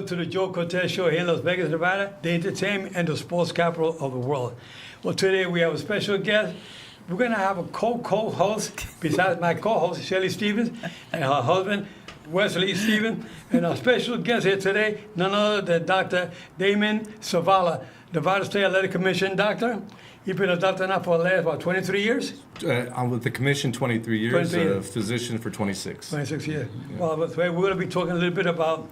to the Joe Cortez Show here in Las Vegas, Nevada, the entertainment and the sports capital of the world. Well, today we have a special guest. We're going to have a co-host, besides my co-host, Shelly Stevens, and her husband, Wesley Stevens. And our special guest here today, none other than Dr. Damon Zavala, Nevada State Athletic Commission doctor. He's been a doctor now for the last, about 23 years? I'm with the commission 23 years, 23 years. A physician for 26. 26 years. Yeah. Well, we're going to be talking a little bit about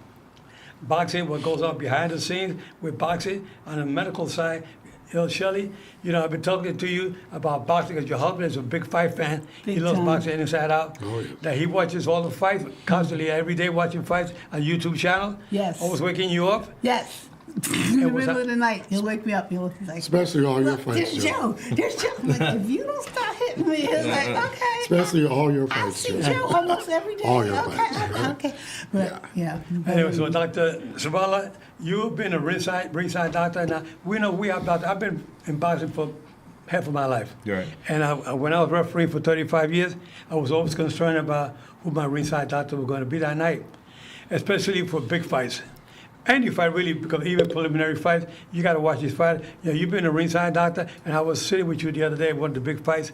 boxing, what goes on behind the scenes with boxing on the medical side. You know, Shelly, I've been talking to you about boxing because your husband is a big fight fan. He loves boxing inside out. Oh, yeah. That he watches all the fights constantly, every day watching fights on YouTube channel. Yes. Always waking you up. Yes. In the was middle that- of the night, he'll wake me up. He'll like, Especially all your look, fights, there's Joe. Joe. There's Joe. I'm like, if you don't stop hitting me, it's like, okay. Especially all your I fights, see Joe. Joe almost every day. All your okay, fights, right? okay. But, yeah. Anyway, so Dr. Zavala, you've been a ringside doctor. Now, we know we have doctors. I've been in boxing for half of my life. You're right. And when I was refereeing for 35 years, I was always concerned about who my ringside doctor was going to be that night, especially for big fights. Any fight really, because even preliminary fights, you got to watch these fights. You've been a ringside doctor, and I was sitting with you the other day at one of the big fights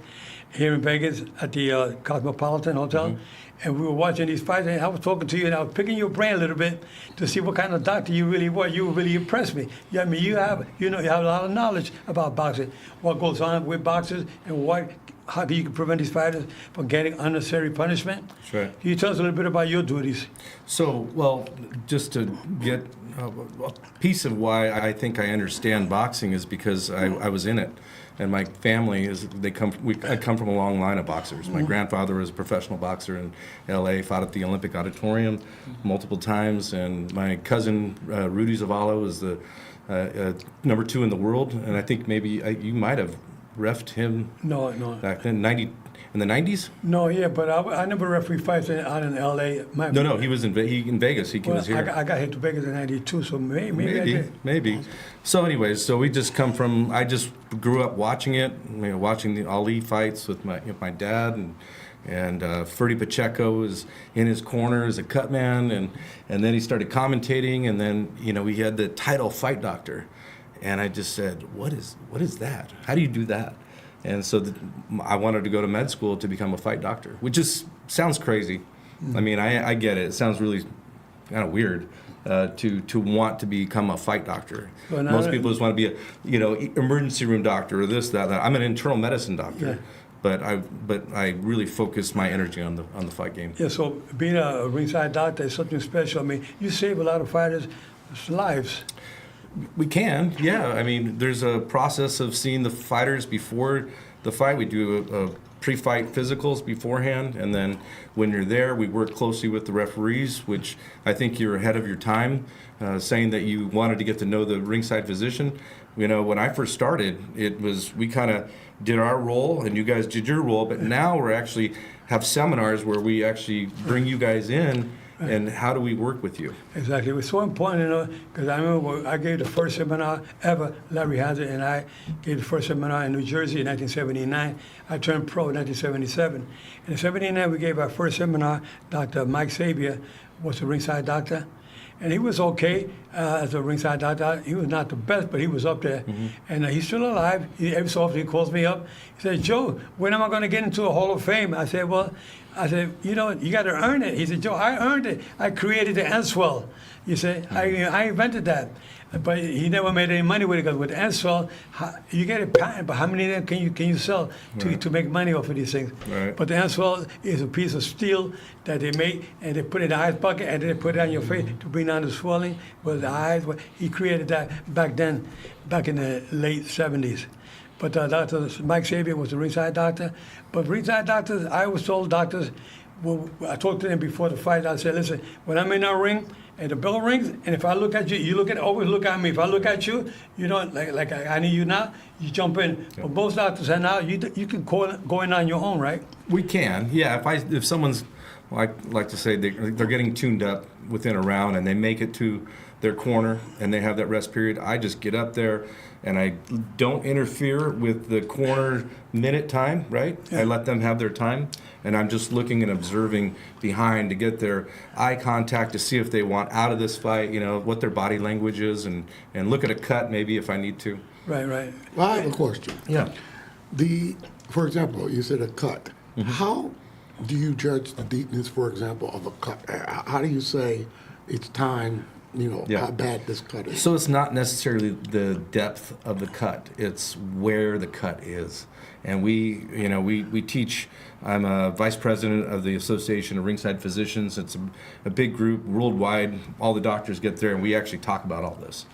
here in Vegas at the Cosmopolitan Hotel, and we were watching these fights, and I was talking to you, and I was picking your brain a little bit to see what kind of doctor you really were. You really impressed me. I mean, you have a lot of knowledge about boxing, what goes on with boxers, and how you can prevent these fighters from getting unnecessary punishment. That's right. Can you tell us a little bit about your duties? So, well, just to get a piece of why I think I understand boxing is because I was in it. And my family I come from a long line of boxers. My grandfather was a professional boxer in L.A., fought at the Olympic Auditorium multiple times, and my cousin Rudy Zavala was the number 2 in the world, and I think maybe you might have reffed him. No. Back then, in the 90s. No, yeah, but I never referee fights out in L.A. No, he was in Vegas. He was here. I got here to Vegas in '92, so maybe I did. Maybe. So, anyways, we just come from. I just grew up watching it, watching the Ali fights with my dad, and Ferdy Pacheco was in his corner as a cut man, and then he started commentating, and then we had the title fight doctor, and I just said, what is that? How do you do that? And so I wanted to go to med school to become a fight doctor, which sounds crazy. I mean, I get it. It sounds really kind of weird to want to become a fight doctor. Well, Most people just want to be a emergency room doctor or this, that. I'm an internal medicine doctor, Yeah. but I really focus my energy on the fight game. Yeah, so being a ringside doctor is something special. I mean, you save a lot of fighters' lives. We can, yeah. I mean, there's a process of seeing the fighters before the fight. We do a pre-fight physicals beforehand, and then when you're there, we work closely with the referees, which I think you're ahead of your time, saying that you wanted to get to know the ringside physician. When I first started, we kind of did our role, and you guys did your role, but now we're actually have seminars where we actually bring you guys in. And how do we work with you? Exactly. It was so important, because I remember I gave the first seminar ever. Larry Hazard and I gave the first seminar in New Jersey in 1979. I turned pro in 1977. In 79, we gave our first seminar. Dr. Mike Sabia was the ringside doctor. And he was okay as a ringside doctor. He was not the best, but he was up there. Mm-hmm. And he's still alive. Every so often he calls me up. He says, Joe, when am I going to get into a Hall of Fame? I said, you got to earn it. He said, Joe, I earned it. I created the Enswell. You say, I invented that. But he never made any money with it, because with Enswell, you get a patent, but how many of them can you sell to make money off of these things? Right. But the Enswell is a piece of steel that they make, and they put it in the ice bucket, and then they put it on your face to bring down the swelling with the eyes. He created that back then, back in the late 70s. But Dr. Mike Sabia was the ringside doctor. But ringside doctors, I always told doctors, I talked to them before the fight, I said, listen, when I'm in our ring, and the bell rings, and if I look at you, always look at me. If I look at you, like I need you now, you jump in. Yep. But most doctors are now, you can go in on your own, right? We can, yeah. If someone's, like to say, they're getting tuned up within a round, and they make it to their corner and they have that rest period, I just get up there and I don't interfere with the corner minute time, right? Yeah. I let them have their time, and I'm just looking and observing behind to get their eye contact to see if they want out of this fight, what their body language is, and look at a cut maybe if I need to. Right, right. Well, I have a question. Yeah. For example, you said a cut. How do you judge the deepness, for example, of a cut? How do you say it's time, Yeah. how bad this cut is? So it's not necessarily the depth of the cut; it's where the cut is. And we teach. I'm a vice president of the Association of Ringside Physicians. It's a big group worldwide. All the doctors get there, and we actually talk about all this.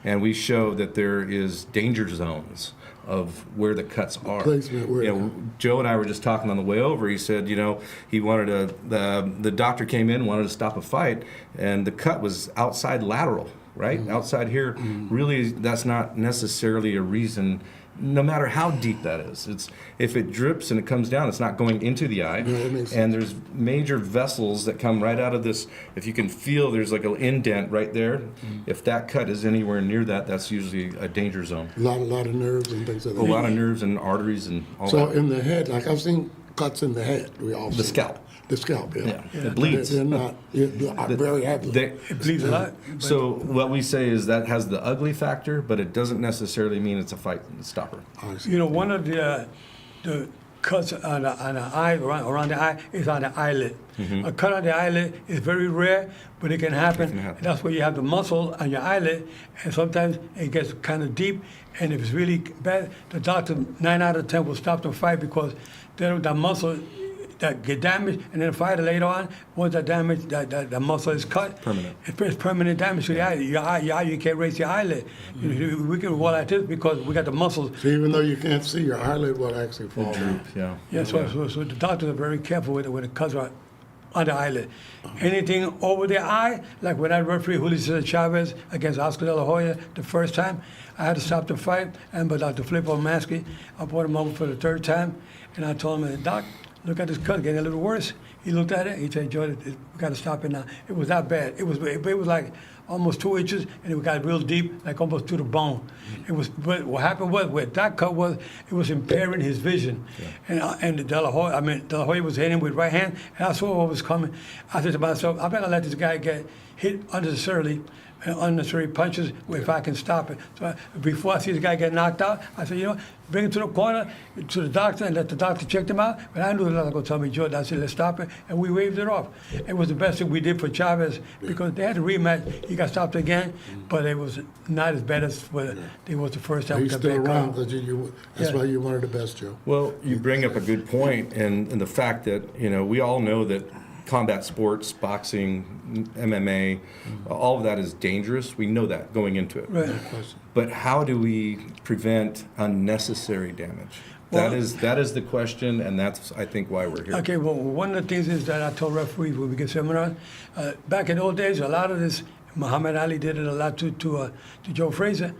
And we show that there is danger zones of where the cuts are. Placement where- Joe and I were just talking on the way over. He said, he wanted the doctor came in, wanted to stop a fight, and the cut was outside lateral, right? Outside here. Really, that's not necessarily a reason, no matter how deep that is. If it drips and it comes down, it's not going into the eye. Yeah, that makes sense. And there's major vessels that come right out of this. If you can feel, there's like an indent right there. If that cut is anywhere near that, that's usually a danger zone. A lot of nerves and things like that. A lot of nerves and arteries and all So that. in the head, like I've seen cuts in the head. We all The see scalp. that. The scalp, yeah. Yeah, it bleeds. They're not very heavy. It bleeds a lot. but- So what we say is that has the ugly factor, but it doesn't necessarily mean it's a fight stopper. I see. One of the cuts on the eye, around the eye, is on the eyelid. A cut on the eyelid is very rare, but it can happen. can happen. That's where you have the muscle on your eyelid, and sometimes it gets kind of deep, and if it's really bad, the doctor, 9 out of 10, will stop the fight because that muscle that get damaged, and then the fighter later on, once that damage, that muscle is cut, Permanent. it's permanent damage to the eye. Your eye, you can't raise your eyelid. We can go like this because we got the muscles. So even though you can't see, your eyelid will actually fall down. Yeah. Yeah, so the doctors are very careful with it when it cuts are on the eyelid. Anything over the eye, like when I refereed Julio Cesar Chavez against Oscar De La Hoya the first time, I had to stop the fight, and but Dr. Filippo Mansky, I brought him over for the third time, and I told him, Doc, look at this cut, getting a little worse. He looked at it, he said, Joe, we got to stop it now. It was that bad. It was like almost 2 inches, and it got real deep, like almost to the bone. It was, but what happened was, where that cut was, it was impairing his vision. And De La Hoya was hitting with right hand, and I saw what was coming. I said to myself, I better let this guy get hit unnecessarily, unnecessary punches if I can stop it. So before I see the guy get knocked out, I said, bring him to the corner, to the doctor, and let the doctor check him out. But I knew the doctor was going to tell me, Jordan, I said, let's stop it. And we waved it off. It was the best thing we did for Chavez because they had a rematch. He got stopped again, but it was not as bad as what it was the first time. He's with the still bad around cut. because that's Yeah. why you're one of the best, Joe. Well, you bring up a good point, and the fact that we all know that combat sports, boxing, MMA, all of that is dangerous. We know that going into it. Right. But how do we prevent unnecessary damage? Well- that is the question, and that's I think why we're here. Okay, well, one of the things is that I told referees when we get seminars, back in those days, a lot of this, Muhammad Ali did it a lot to Joe Frazier,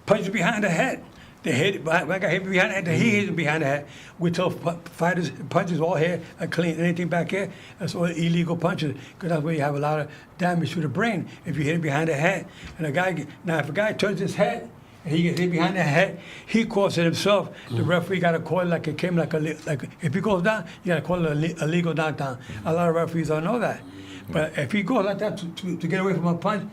punches behind the head. They hit it, I got hit behind the head, he hit it behind the head. We tell fighters, punches all here are clean, anything back here, that's all illegal punches, because that's where you have a lot of damage to the brain if you hit it behind the head. And if a guy turns his head, and he gets hit behind the head, he caused it himself. The referee got to call it like it came like if he goes down, you got to call it a legal knockdown. A lot of referees don't know that. But if he goes like that to get away from a punch,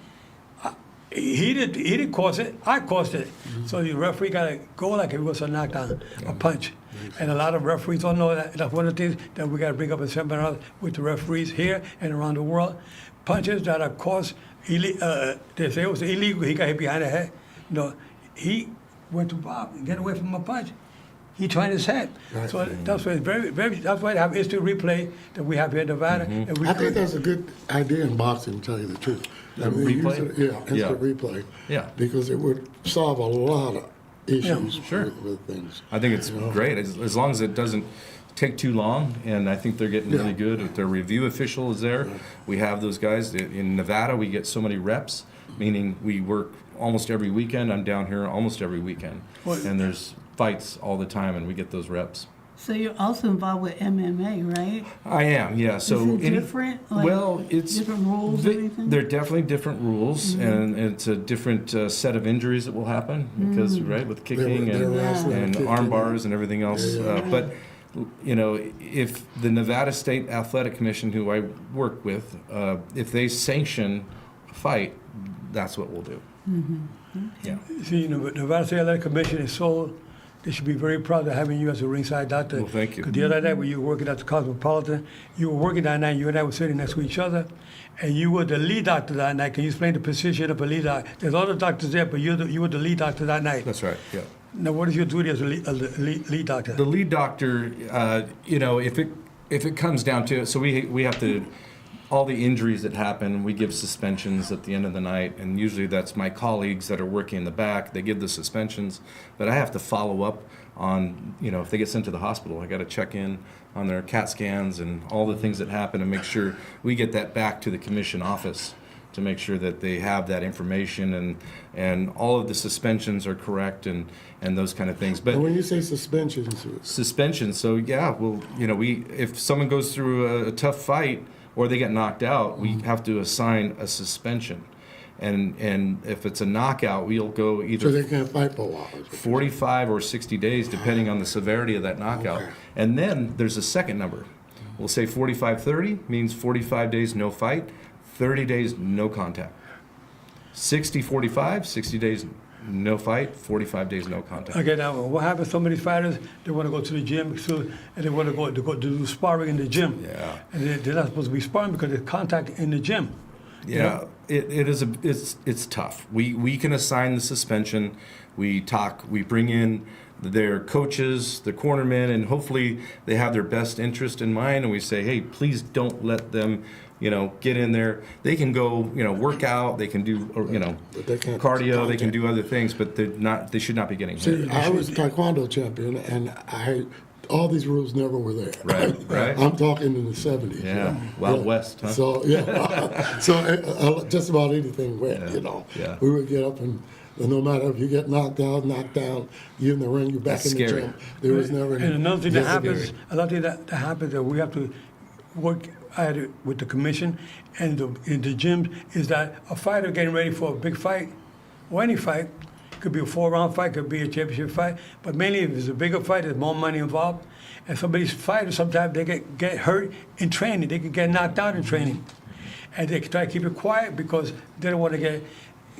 he didn't cause it, I caused it. So the referee got to go like if it was a knockdown, a punch. And a lot of referees don't know that. That's one of the things that we got to bring up in seminars with the referees here and around the world. Punches that are caused, they say it was illegal, he got hit behind the head. No, he went to Bob and get away from a punch. He turned his head. Right. So that's why it's that's why they have instant replay that we have here in Nevada. And we I think that's a good idea in boxing, to tell you the truth. Replay? Instant replay. Yeah. Because it would solve a lot of issues Sure. with things. I think it's great as long as it doesn't take too long, and I think they're getting really good. If their review official is there, we have those guys. In Nevada, we get so many reps, meaning we work almost every weekend. I'm down here almost every weekend, and there's fights all the time, and we get those reps. So you're also involved with MMA, right? I am, yeah. So Is it different? Like, well, it's different rules or anything? There are definitely different rules, and it's a different set of injuries that will happen because right with kicking They're wrestling and kicking. arm bars and everything else. But you know, if the Nevada State Athletic Commission, who I work with, if they sanction a fight, that's what we'll do. Yeah. See, the Nevada State Athletic Commission is so, they should be very proud of having you as a ringside doctor. Well, thank you. Because the other day when you were working at the Cosmopolitan, you were working that night, you and I were sitting next to each other, and you were the lead doctor that night. Can you explain the position of a lead doctor? There's other doctors there, but you were the lead doctor that night. That's right. Yeah. Now, what is your duty as a lead doctor? The lead doctor, you know, if it comes down to it, so we have to, all the injuries that happen, we give suspensions at the end of the night, and usually that's my colleagues that are working in the back. They give the suspensions, but I have to follow up on, you know, if they get sent to the hospital, I got to check in on their CAT scans and all the things that happen and make sure we get that back to the commission office to make sure that they have that information and all of the suspensions are correct and those kind of things. But And when you say suspensions, suspension. So yeah, well, you know, if someone goes through a tough fight or they get knocked out, we have to assign a suspension, and if it's a knockout, we'll go so either they can't fight for a while. 45 or 60 days, depending on the severity of that knockout. Okay. And then there's a second number. We'll say 45-30 means 45 days no fight, 30 days no contact. 60-45, 60 days no fight, 45 days no contact. Okay, now what happens? Some of these fighters, they want to go to the gym, and they want to go to do sparring in the gym. Yeah. And they're not supposed to be sparring because there's contact in the gym. Yeah, it's tough. We can assign the suspension. We bring in their coaches, the cornermen, and hopefully they have their best interest in mind. And we say, hey, please don't let them, get in there. They can go, work out. They can do, But they can't cardio. They can contact. do other things, but they should not be getting See, hit. I was Taekwondo champion, and all these rules never were there. Right. I'm talking in the 70s. Yeah, Wild West, huh? So, just about anything went, Yeah. We would get up and no matter if you get knocked down, you in the ring, you're back That's in the scary. gym. There was never any. And another thing that Yes, happens, scary. another thing that happens that we have to work at it with the commission and in the gyms is that a fighter getting ready for a big fight, or any fight, could be a 4-round fight, could be a championship fight, but mainly if it's a bigger fight, there's more money involved. And some of these fighters, sometimes they get hurt in training. They can get knocked out in training. And they try to keep it quiet because they don't want to get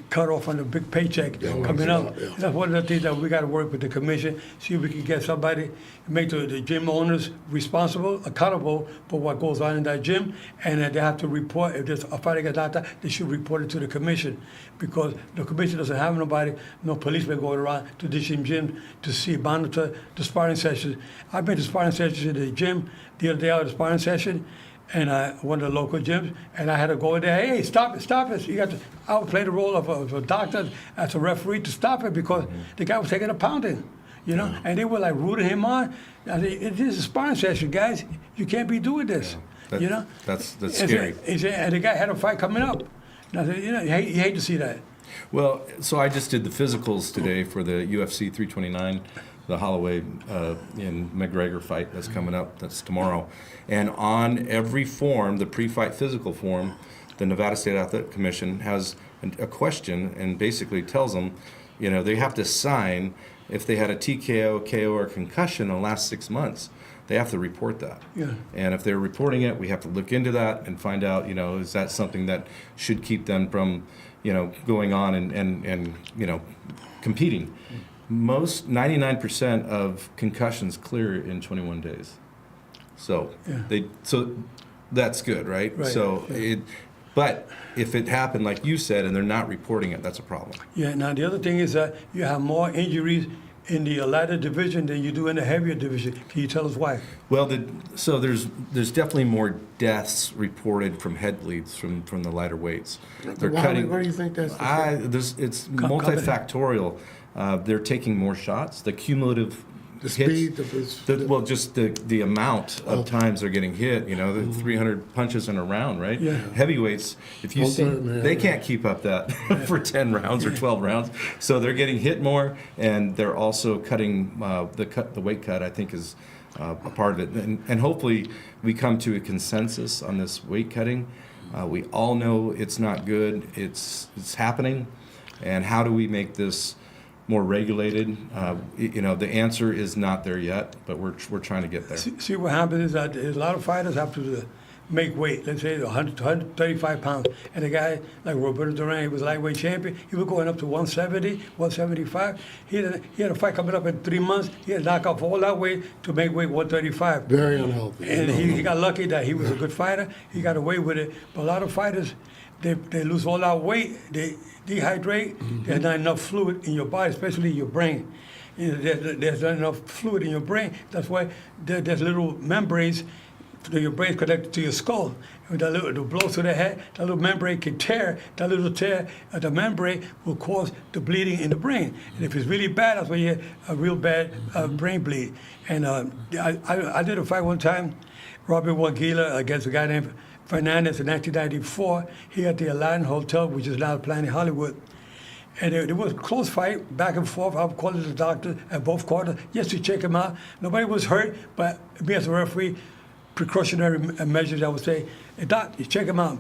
cut off on a big paycheck coming up. yeah. That's one of the things that we got to work with the commission, see if we can get somebody, make the gym owners responsible, accountable for what goes on in that gym, and that they have to report, if there's a fighter gets knocked out, they should report it to the commission, because the commission doesn't have nobody, no policemen going around to the gym to monitor the sparring sessions. I've been to sparring sessions in the gym the other day. I was at a sparring session, and one of the local gyms, and I had to go in there. Hey, stop it! You got to. I would play the role of a doctor as a referee to stop it because the guy was taking a pounding, and they were like rooting him on. I said, "This is a sparring session, guys. You can't be doing this." That's And scary. and the guy had a fight coming up. And I said, you hate to see that. Well, so I just did the physicals today for the UFC 329, the Holloway in McGregor fight that's coming up. That's tomorrow. And on every form, the pre-fight physical form, the Nevada State Athletic Commission has a question and basically tells them, they have to sign if they had a TKO, KO, or concussion in the last 6 months. They have to report that. Yeah. And if they're reporting it, we have to look into that and find out, is that something that should keep them from, going on and competing. Most 99% of concussions clear in 21 days. So so that's good, right? Right, So yeah. but if it happened like you said and they're not reporting it, that's a problem. Yeah. Now the other thing is that you have more injuries in the lighter division than you do in the heavier division. Can you tell us why? Well, so there's definitely more deaths reported from head bleeds from the lighter weights. They're Why do you think that's the case? It's multifactorial. They're taking more shots. The cumulative The hits. speed, Well, just the amount of times they're getting hit. You know, the 300 punches in a round, right? Yeah. Heavyweights, if you see, Man. they can't keep up that for 10 rounds or 12 rounds. So they're getting hit more, and they're also cutting the weight cut. I think is a part of it, and hopefully we come to a consensus on this weight cutting. We all know it's not good. It's happening, and how do we make this more regulated? The answer is not there yet, but we're trying to get there. See what happens is that a lot of fighters have to make weight. Let's say 100 to 135 pounds. And a guy like Roberto Duran, he was lightweight champion. He was going up to 170, 175. He had a fight coming up in 3 months. He had to knock off all that weight to make weight 135. very unhealthy. And he got lucky that he was a good fighter. He got away with it. But a lot of fighters, they lose all that weight. They dehydrate. There's not enough fluid in your body, especially your brain. There's not enough fluid in your brain. That's why there's little membranes to your brain connected to your skull. When the blow to the head, that little membrane can tear. That little tear of the membrane will cause the bleeding in the brain. And if it's really bad, that's when you get a real bad brain bleed. And I did a fight one time, Robert Wagila against a guy named Fernandez in 1994. He at the Aladdin Hotel, which is now Planet Hollywood. And it was a close fight, back and forth. I called the doctor at both quarters just to check him out. Nobody was hurt, but me as a referee, precautionary measures, I would say, hey, doc, you check him out.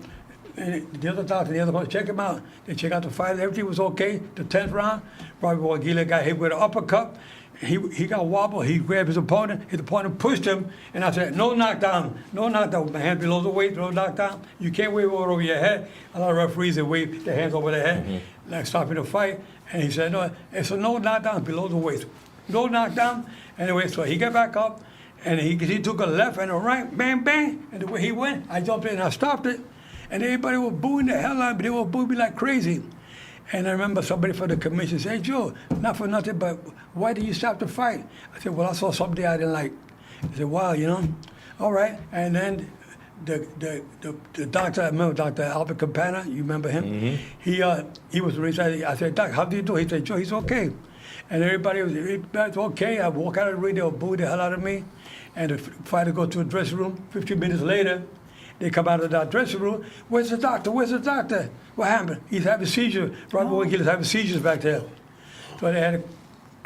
And the other doctor, the other one, check him out. They check out the fight, everything was okay. The 10th round, Robert Wagila got hit with an uppercut. He got wobbled, he grabbed his opponent pushed him, and I said, no knockdown, my hand below the waist, no knockdown. You can't wave over your head. A lot of referees, they wave their hands over their head, like stopping the fight. And he said, no, it's a no knockdown below the waist. No knockdown. Anyway, so he got back up, and he took a left and a right, bang, bang, and the way he went, I jumped in and I stopped it. And everybody was booing the hell out of me. They were booing me like crazy. And I remember somebody from the commission said, hey, Joe, not for nothing, but why did you stop the fight? I said, well, I saw something I didn't like. He said, wow, all right. And then the doctor, I remember Dr. Albert Campana, you remember him? He was really, I said, Doc, how do you do? He said, Joe, he's okay. And everybody was okay. I walk out of the ring, they were booing the hell out of me. And the fighter go to a dressing room. 15 minutes later, they come out of that dressing room. Where's the doctor? Where's the doctor? What happened? He's having seizures. Robert Wagila having seizures back there. So they had to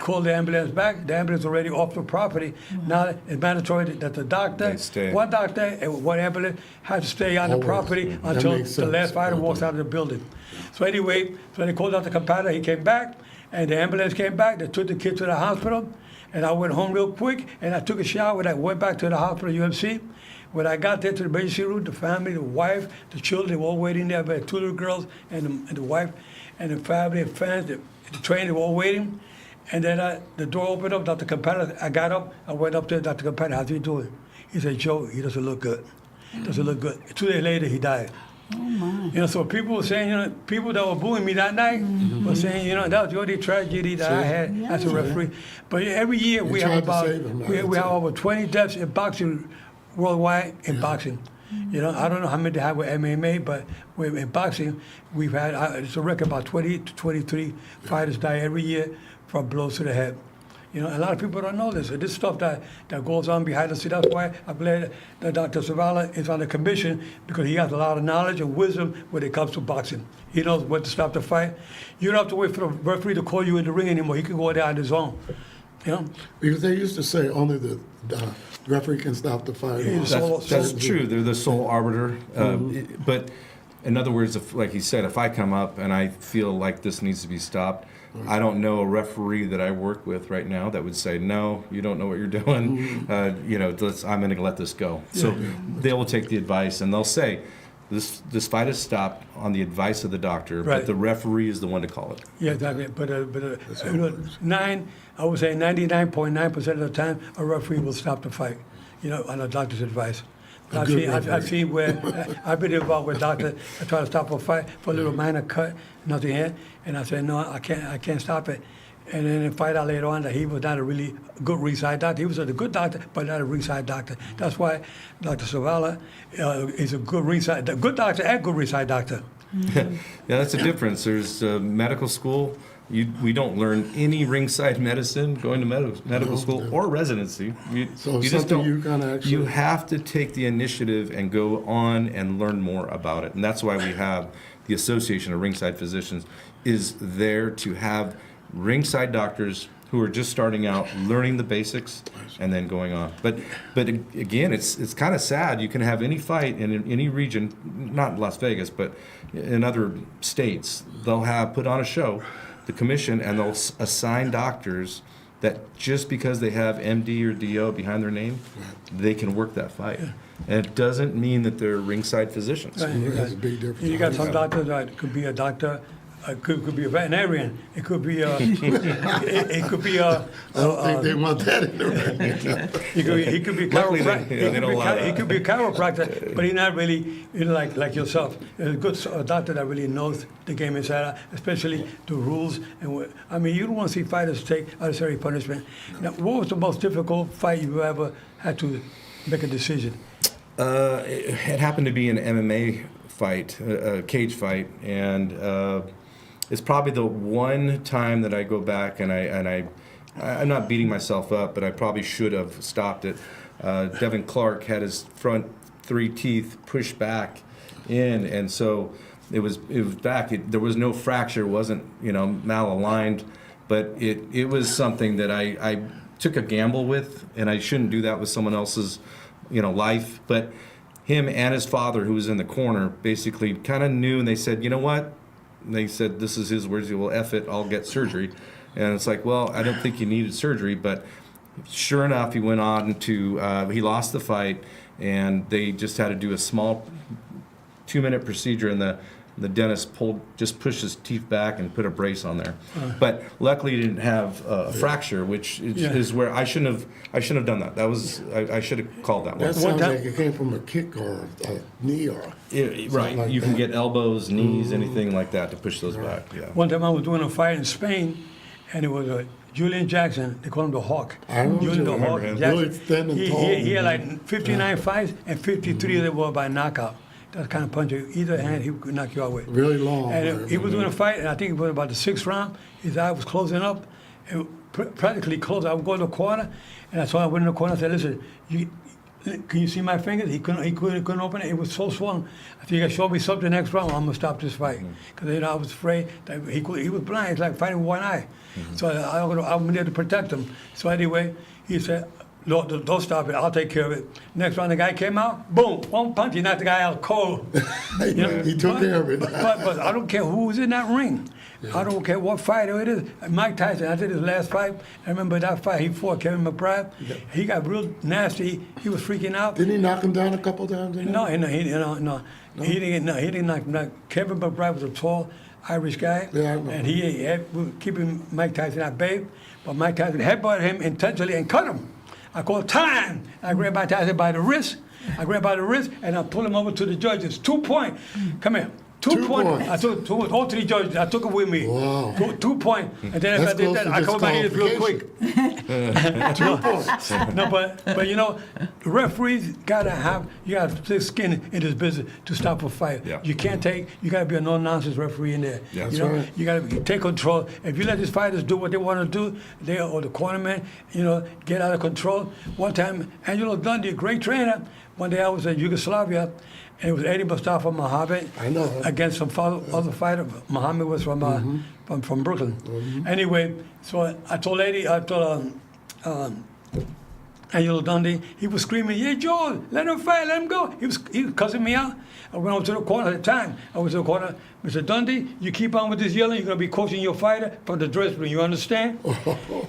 call the ambulance back. The ambulance already off the property. Now it's mandatory that the doctor, one doctor and one ambulance, has to stay on the property until the last fighter walks out of the building. So anyway, so they called Dr. Campana. He came back, and the ambulance came back. They took the kid to the hospital, and I went home real quick, and I took a shower, and I went back to the hospital, UMC. When I got there to the emergency room, the family, the wife, the children, they were all waiting there. I had 2 little girls and the wife and the family and fans, the train, they were all waiting. And then the door opened up, Dr. Campana, I got up, I went up to Dr. Campana, how's he doing? He said, Joe, he doesn't look good. Doesn't look good. 2 days later, he died. Oh, my. So people were saying, people that were booing me that night were saying, that was the only tragedy that I had as a referee. But every year we have about, we have over 20 deaths in boxing, worldwide in boxing. I don't know how many they have with MMA, but in boxing, we've had, it's a record, about 20 to 23 fighters die every year from blows to the head. A lot of people don't know this. So this stuff that goes on behind the scenes. That's why I'm glad that Dr. Zavala is on the commission, because he has a lot of knowledge and wisdom when it comes to boxing. He knows when to stop the fight. You don't have to wait for the referee to call you in the ring anymore. He can go there on his own. Because they used to say only the referee can stop the fight. That's true. They're the sole arbiter. But in other words, like he said, if I come up and I feel like this needs to be stopped, I don't know a referee that I work with right now that would say, no, you don't know what you're doing. I'm going to let this go. So they will take the advice and they'll say, this fight is stopped on the advice of the doctor, but the referee is the one to call it. Yeah, exactly. But I would say 99.9% of the time, a referee will stop the fight, on a doctor's advice. I've seen where I've been involved with doctors that try to stop a fight for a little minor cut, nothing here, and I said, no, I can't stop it. And then find out later on that he was not a really good ringside doctor. He was a good doctor, but not a ringside doctor. That's why Dr. Zavala is a good doctor and good ringside doctor. Yeah, that's the difference. There's medical school We don't learn any ringside medicine going to medical school or residency. So it's something you kinda actually- You have to take the initiative and go on and learn more about it. And that's why we have the Association of Ringside Physicians is there to have ringside doctors who are just starting out, learning the basics, and then going on. But again, it's kind of sad. You can have any fight in any region, not Las Vegas, but in other states. They'll have put on a show, the commission, and they'll assign doctors that just because they have MD or DO behind their name, they can work that fight. And it doesn't mean that they're ringside physicians. Right. That's a big difference. You got some doctors that could be a doctor, could be a veterinarian. It could be it could be I don't think they want that in the ring. he could be a Luckily, chiropractor. they don't allow He that. could be a chiropractor, but he's not really like yourself. A good doctor that really knows the game inside out, especially the rules. I mean, you don't want to see fighters take unnecessary punishment. Now, what was the most difficult fight you ever had to make a decision? It happened to be an MMA fight, a cage fight, and it's probably the one time that I go back and I'm not beating myself up, but I probably should have stopped it. Devin Clark had his front 3 teeth pushed back in, and so it was back. There was no fracture, it wasn't malaligned, but it was something that I took a gamble with, and I shouldn't do that with someone else's life. But him and his father, who was in the corner, basically kind of knew, and they said, you know what? And they said, this is his words, well, F it, I'll get surgery. And it's like, well, I don't think you needed surgery, but sure enough, he went on to, he lost the fight, and they just had to do a small 2-minute procedure, and the dentist pushed his teeth back and put a brace on there. But luckily he didn't have a fracture, which is where I shouldn't have done that. That was, I should have called that one. That sounds like it came from a kick or a knee or Right, like you can that. get elbows, knees, anything like that to push those back. Yeah. One time I was doing a fight in Spain, and it was Julian Jackson. They call him the Hawk. I remember Julian the Julian. Hawk Really Jackson. thin and he, tall. he had like 59 fights, and 53 of them were by knockout. That kind of punch, either hand he could knock you out with. Really long. And he was doing a fight, and I think it was about the 6th round. His eye was closing up, and practically closed. I would go to the corner, and I went in the corner. I said, "Listen, can you see my fingers?" He couldn't open it. It was so swollen. I said, "You got to show me something next round. I'm gonna stop this fight." Because I was afraid that he was blind. It's like fighting with one eye. So I'm there to protect him. So anyway, he said, "Lord, don't stop it. I'll take care of it." Next round, the guy came out. Boom! One punch. He knocked the guy out cold. He took care of it. But I don't care who was in that ring. I don't care what fighter it is. Mike Tyson, I did his last fight. I remember that fight. He fought Kevin McBride. He got real nasty. He was freaking out. Didn't he knock him down a couple times? No. He didn't knock. Kevin McBride was a tall Irish guy, Yeah, I know. and he was keeping Mike Tyson at bay. But Mike Tyson headbutted him intentionally and cut him. I called time. I grabbed Mike Tyson by the wrist. And I pulled him over to the judges. 2 point. Come here. 2 point. points. I took all 3 judges. I took it with me. Wow. 2 point. And then That's after I did close that, to I covered my ears real quick. 2 points. No, but the referees gotta have thick skin in this business to stop a fight. Yeah. You gotta be a no-nonsense referee in there. Yeah. That's right. You gotta take control. If you let these fighters do what they want to do, or the cornermen, get out of control. One time, Angelo Dundee, a great trainer. One day I was in Yugoslavia, and it was Eddie Mustafa Mohammed I know him. against some other fighter. Mohammed was from Brooklyn. Anyway, so I told Angelo Dundee, he was screaming, "Yeah, Joe, let him fight, let him go." He was cussing me out. I went over to the corner at the time. I was to the corner. Mr. Dundee, you keep on with this yelling, you're going to be coaching your fighter from the dressing room. You understand?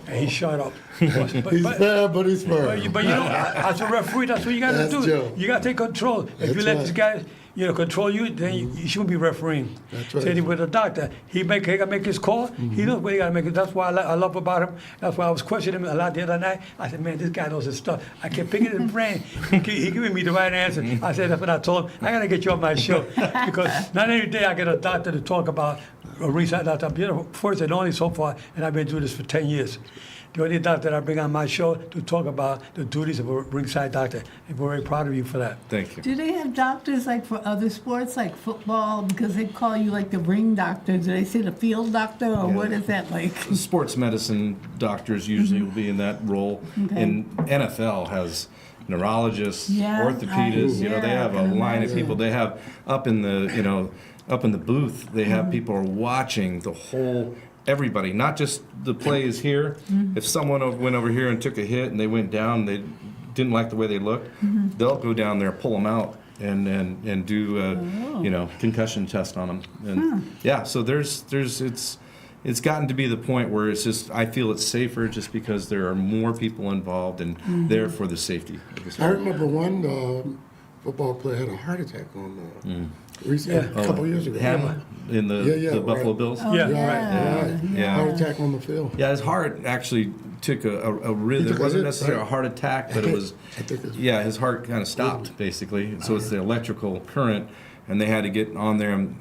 And he shut up. But, He's bad, but he's firm. but as a referee, that's what you got to That's do. Joe. You got to take control. If That's you let right. these guys, control you, then you shouldn't be refereeing. That's right. Same thing with the doctor. He got to make his call. He knows what he got to make it. That's why I love about him. That's why I was questioning him a lot the other night. I said, man, this guy knows his stuff. I kept picking his brain. He giving me the right answer. I said, that's what I told him. I got to get you on my show. Because not every day I get a doctor to talk about a recent doctor. I'm first and only so far, and I've been doing this for 10 years. the only doctor that I bring on my show to talk about the duties of a ringside doctor. And we're very proud of you for that. Thank you. Do they have doctors like for other sports, like football? Because they call you like the ring doctor. Do they say the field doctor, or what is that like? Sports medicine doctors usually will be in that role. Okay. And NFL has neurologists, Yeah, orthopedists. You know, they yeah, have I a can line of imagine. people. They have up in the booth. They have people are watching the whole. Everybody, not just the plays here. If someone went over here and took a hit and they went down, they didn't like the way they looked, they'll go down there, pull them out, and do concussion test on them. And yeah, so it's gotten to be the point where it's just I feel it's safer just because there are more people involved and there for the safety of the I sport. remember one football player had a heart attack on recently, a couple years ago. Hannah in the Yeah, Buffalo right. Bills. Yeah, Right. Yeah. Heart attack on the field. Yeah, his heart actually took a rhythm. He It took a wasn't hit, necessarily right. a heart attack, but it was. I think it's- Yeah, his heart kind of stopped basically. So it's the electrical current, and they had to get on there and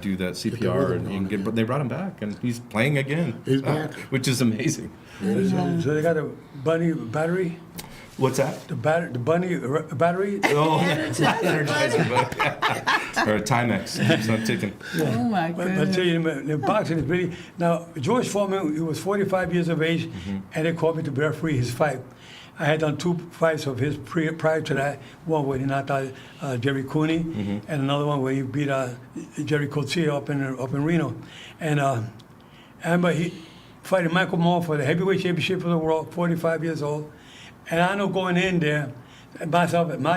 do that CPR rhythm on and but they brought him back, and he's playing again. He's back. which is amazing. So they got a bunny battery, What's that? the bunny battery. Oh, Energizer, but or a Timex keeps on ticking. Oh my But I goodness. tell you, the boxing is really now. George Foreman, he was 45 years of age, and they called me to referee his fight. I had done 2 fights of his prior to that. One where he knocked out Jerry Cooney, and another one where he beat Jerry Coetzee up in Reno. And I remember he fighting Michael Moore for the heavyweight championship of the world, 45 years old. And I know going in there, my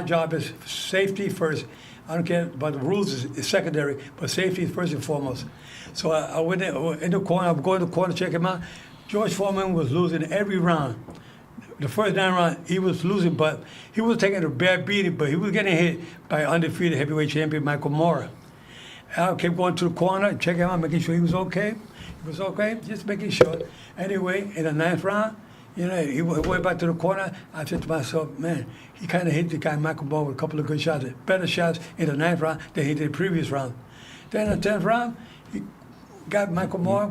job is safety first. I don't care about the rules is secondary, but safety is first and foremost. So I went in the corner. I would go in the corner, check him out. George Foreman was losing every round. The first 9 rounds, he was losing, but he was taking a bad beating, but he was getting hit by undefeated heavyweight champion Michael Moore. I kept going to the corner, checking him out, making sure he was okay. He was okay, just making sure. Anyway, in the 9th round, he went back to the corner. I said to myself, man, he kind of hit the guy Michael Moore with a couple of good shots, better shots in the 9th round than he did the previous round. Then in the 10th round, he got Michael Moore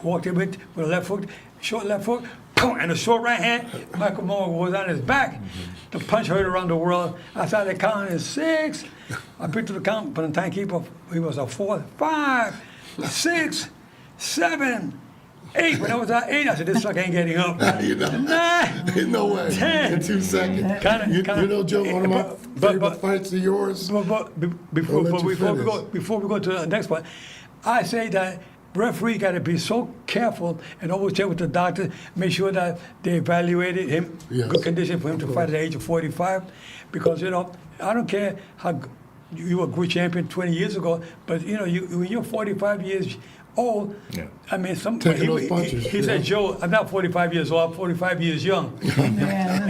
walked in with a left hook, short left hook, and a short right hand. Michael Moore was on his back. The punch heard around the world. I started counting 6. I picked up the count, but the timekeeper, he was a 4, 5, 6, 7, 8. When I was at 8, I said, this sucker ain't getting up. 9. Ain't no way. 10. In 2 seconds. Kinda- You know, Joe, one of my but- favorite fights of yours. Before let you we go to the next one, I say that referee got to be so careful and always check with the doctor, make sure that they evaluated him, Yes, good condition for him to fight at the age of 45, because I don't care how you were a good champion 20 years ago, but when you're 45 years old, Yeah. I mean, Taking those punches, he said, Joe, I'm not 45 years old, I'm 45 years young. Yeah,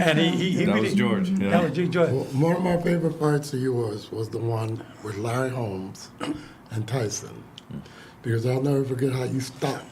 And he That really, was George. Yeah. That was George. Well, one of my favorite fights of yours was the one with Larry Holmes and Tyson. Because I'll never forget how you stopped.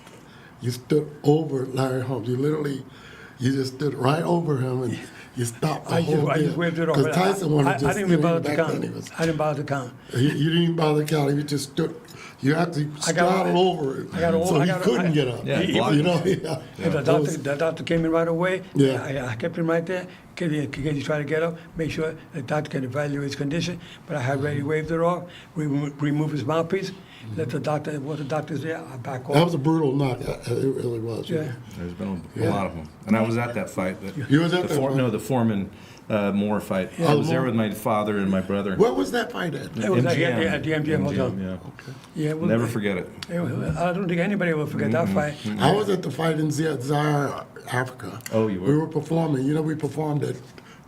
You stood over Larry Holmes. You just stood right over him and you stopped the whole I just waved it off. Because Tyson wanted I to didn't even bother to back count. then he was, I didn't bother to count. you didn't even bother to count. You just stood. You actually I got- straddled over it. I got- so I he got- couldn't I- get up. Yeah, He- blocked You him. know, yeah. And the doctor came in right away. Yeah. I kept him right there. Can you try to get up? Make sure the doctor can evaluate his condition. But I had already waved it off. We removed his mouthpiece. Let the doctor, once the doctor's there, I back off. That was a brutal knockout. It really was. Yeah. There's been a lot of them, and I was at that fight. You was at that fight? No, the Foreman Moore fight. I was there with my father and my brother. Where was that fight at? It was at the MGM Hotel. Yeah. Yeah, well, Never forget it. I don't think anybody will forget that fight. I was at the fight in Zaire, Africa. Oh, you were? We were performing. We performed at,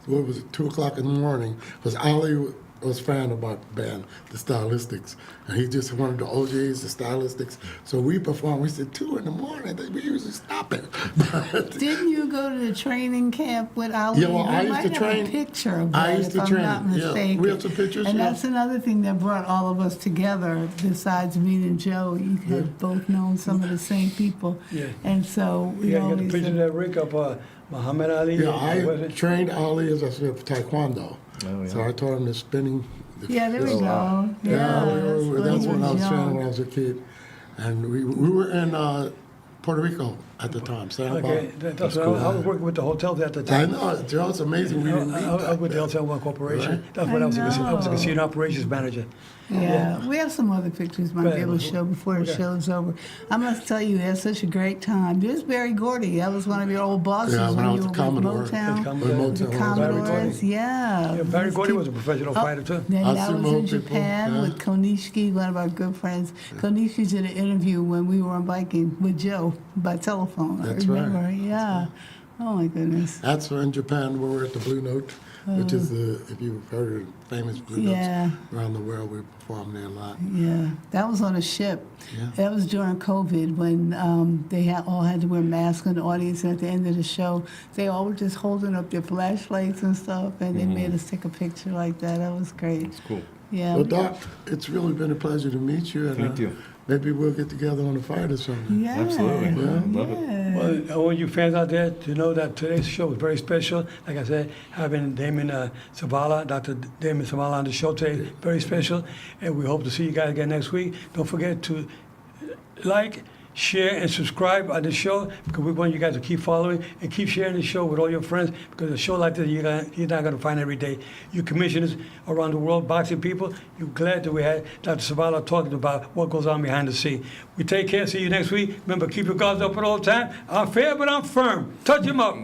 2 o'clock in the morning. Because Ali was a fan of my band, the Stylistics. And he just wanted the OJs, the Stylistics. So we performed. We said 2 in the morning. We usually stop it. But Didn't you go to the training camp with Ali? Yeah, well, I You used might to have train- a picture of I that, used if to I'm train, not yeah. mistaken. We have some pictures, And yeah. that's another thing that brought all of us together. Besides me and Joe, you had both known some of the same people. Yeah. And so we You got the always. picture of that Rick of Muhammad Ali. yeah, was I it? trained Ali, as I said, for Taekwondo. Oh, yeah. So I taught him the spinning. Yeah, there we go. Yeah, that's what I was training when I was a kid. And we were in Puerto Rico at the time. Santa Okay, Barbara. that's what I was working with the hotels at the I time. know, Joe, it's amazing we didn't meet I was back with the then. Hotel One Corporation. Right. That's what I was. I was a know. casino operations manager. Yeah, we have some other pictures might be able to show before the Okay. show's over. I must tell you, we had such a great time. There's Barry Gordy. That was one of your old bosses Yeah, when I you was were a Commodore. with Motown. Commodore. With The Motown. Commodores, yeah. Yeah, Barry Let's Gordy keep- was a professional fighter too. Then I that see was more in people, Japan yeah. with Konishiki, one of our good friends. Konishiki did an interview when we were on biking with Joe by telephone. That's I right. remember, yeah. Oh my goodness. That's in Japan where we're at the Blue Note, which is the, if you've heard of the famous Blue Yeah. Notes around the world, we perform there a lot. Yeah, that was on a ship. Yeah. That was during COVID when they all had to wear masks in the audience. And at the end of the show, they all were just holding up their flashlights and stuff, and they made us take a picture like that. That was great. It's cool. Yeah. Well, Doc, it's really been a pleasure to meet you. And, Thank you. Maybe we'll get together on a fight or something. Yeah. Absolutely. Yeah. Love it. Yeah. Well, I want you fans out there to know that today's show was very special. Like I said, having Damon Zavala, Dr. Damon Zavala on the show today, very special. And we hope to see you guys again next week. Don't forget to like, share, and subscribe on the show because we want you guys to keep following and keep sharing the show with all your friends because a show like this you're not going to find every day. You commissioners around the world, boxing people, you're glad that we had Dr. Zavala talking about what goes on behind the scene. We take care. See you next week. Remember, keep your guards up at all time. I'm fair, but I'm firm. Touch him up.